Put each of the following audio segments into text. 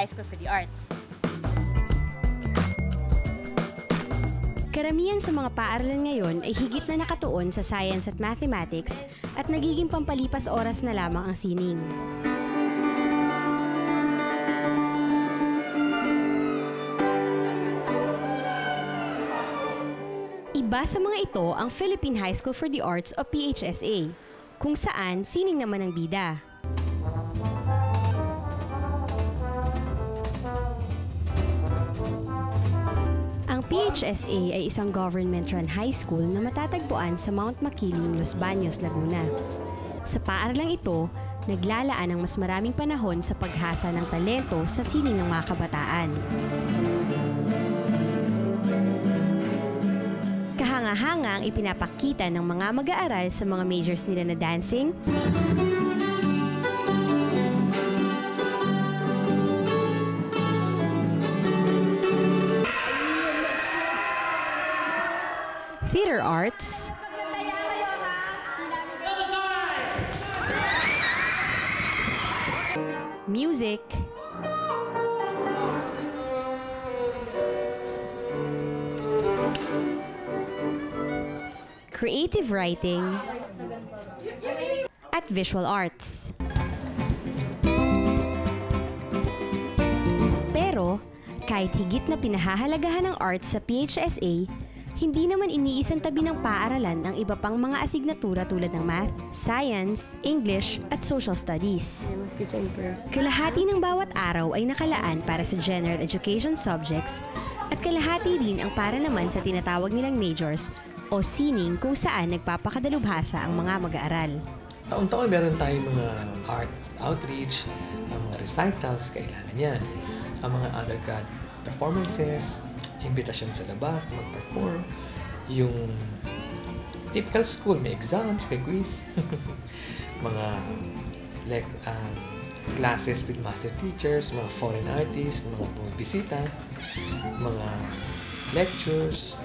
High School for the Arts. Karamihan sa mga paaralan ngayon ay higit na nakatuon sa science at mathematics at nagiging pampalipas oras na lamang ang sining. Iba sa mga ito ang Philippine High School for the Arts o PHSA, kung saan sining naman ang bida. Ang PHSA ay isang government-run high school na matatagpuan sa Mount Makiling, Los Baños, Laguna. Sa paaralang ito, naglalaan ng mas maraming panahon sa paghasa ng talento sa sining ng mga kabataan. Kahanga-hanga ang ipinapakita ng mga mag-aaral sa mga majors nila na dancing, theater arts, music, creative writing, at visual arts. Pero, kahit higit na pinahahalagahan ng arts sa PHSA, hindi naman iniisang tabi ng paaralan ang iba pang mga asignatura tulad ng math, science, English, at social studies. Kalahati ng bawat araw ay nakalaan para sa general education subjects at kalahati rin ang para naman sa tinatawag nilang majors o sining kung saan nagpapakadalubhasa ang mga mag-aaral. Taon-taon meron tayong mga art outreach, mga recitals, kailangan yan. Ang mga undergrad performances, imbitasyon sa labas na mag-perform, yung typical school, may exams, may quiz, mga classes with master teachers, mga foreign artists, mga bumibisita, mga lectures,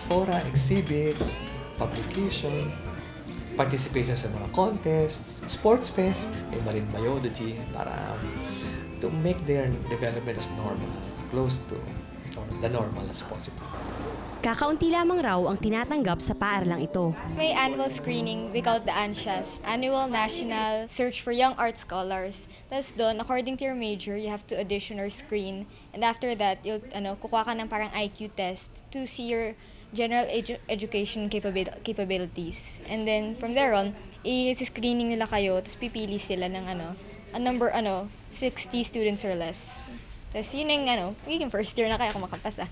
fora, exhibits, publication, participation sa mga contests, sports fest, may marine biology para to make their development as normal, close to the normal as possible. Kakaunti lamang raw ang tinatanggap sa paaralang ito. May annual screening, we call it the ANSIAS, Annual National Search for Young Art Scholars. Tapos doon, according to your major, you have to audition or screen. And after that, you'll, kukuha ka ng parang IQ test to see your general education capabilities. And then, from there on, i-screening nila kayo, tapos pipili sila ng a number, 60 students or less. Tapos yun yung, magiging first year na kaya kung makapasa.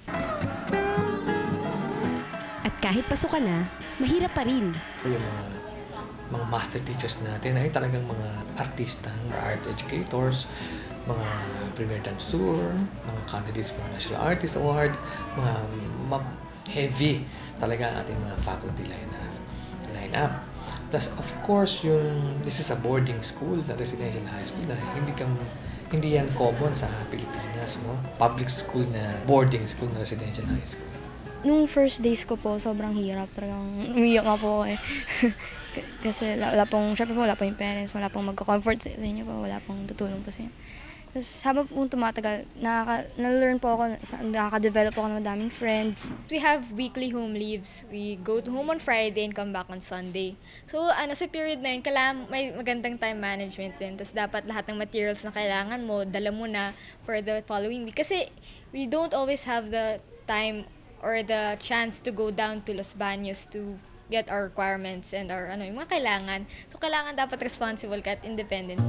At kahit pasukan na, mahirap pa rin. Yung mga master teachers natin ay talagang mga artista, mga art educators, mga premier dancer, mga candidates for National Artist Award, mga heavy talaga ang ating mga faculty line up. Plus, of course, this is a boarding school, na residential high school, na hindi yan common sa Pilipinas, no? Public school na boarding school na residential high school. Nung first days ko po, sobrang hirap. Talagang umiyak nga po ako eh. Kasi syempre po, wala pong parents, wala pong magka-comfort sa inyo po, wala pong tutulong po sa inyo. Tapos habang po tumatagal, na-learn po ako, nakaka-develop ako ng madaming friends. We have weekly home leaves. We go home on Friday and come back on Sunday. So sa period na yun, kailangan may magandang time management din. Tapos dapat lahat ng materials na kailangan mo, dala mo na for the following week. Kasi we don't always have the time or the chance to go down to Los Baños to get our requirements and our yung mga kailangan. So kailangan dapat responsible ka at independent.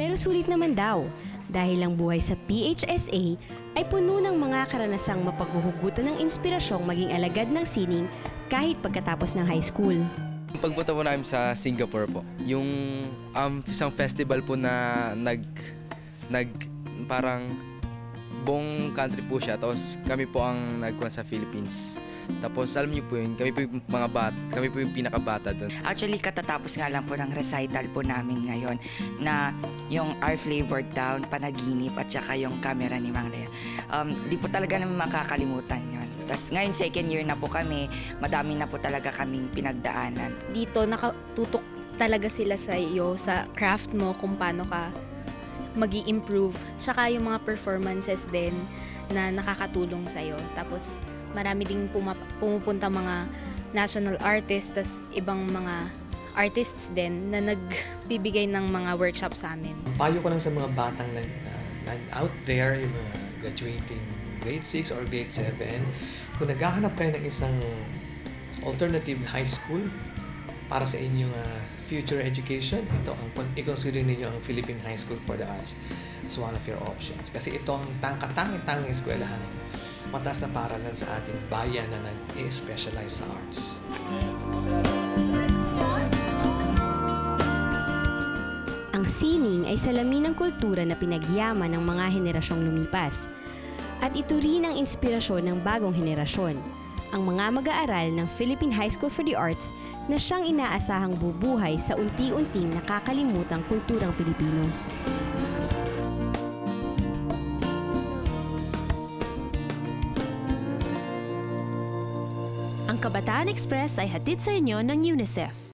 Pero sulit naman daw, dahil ang buhay sa PHSA ay puno ng mga karanasang mapaghuhugutan ng inspirasyong maging alagad ng sining kahit pagkatapos ng high school. Pagpunta po namin sa Singapore po, yung isang festival po na parang buong country po siya, tapos kami po ang nagkuhan sa Philippines. Tapos alam niyo po yun, kami po yung pinakabata doon. Actually, katatapos nga lang po ng recital po namin ngayon na yung Our Flavored Town, Panaginip, at saka yung camera ni Mang Lea. Di po talaga namin makakalimutan yun. Tapos ngayon, second year na po kami, madami na po talaga kaming pinagdaanan. Dito, nakatutok talaga sila sa iyo, sa craft mo, kung paano ka magi-improve. Tsaka yung mga performances din na nakakatulong sa'yo. Tapos marami ding pumupunta mga national artists, tas ibang mga artists din na nagbibigay ng mga workshop sa amin. Ang payo ko lang sa mga batang out there, yung mga graduating grade 6 or grade 7, kung naghahanap kayo ng isang alternative high school para sa inyong future education, ito ang i-consider ninyo ang Philippine High School for the Arts as one of your options. Kasi ito ang katanging-tanging eskwelahan, mataas na paaralan sa ating bayan na nag-specialize sa arts. Ang sining ay salamin ng kultura na pinagyaman ng mga henerasyong lumipas. At ito rin ang inspirasyon ng bagong henerasyon, ang mga mag-aaral ng Philippine High School for the Arts na siyang inaasahang bubuhay sa unti-unting nakakalimutang kulturang Pilipino. Ang Kabataan Express ay hatid sa inyo ng UNICEF.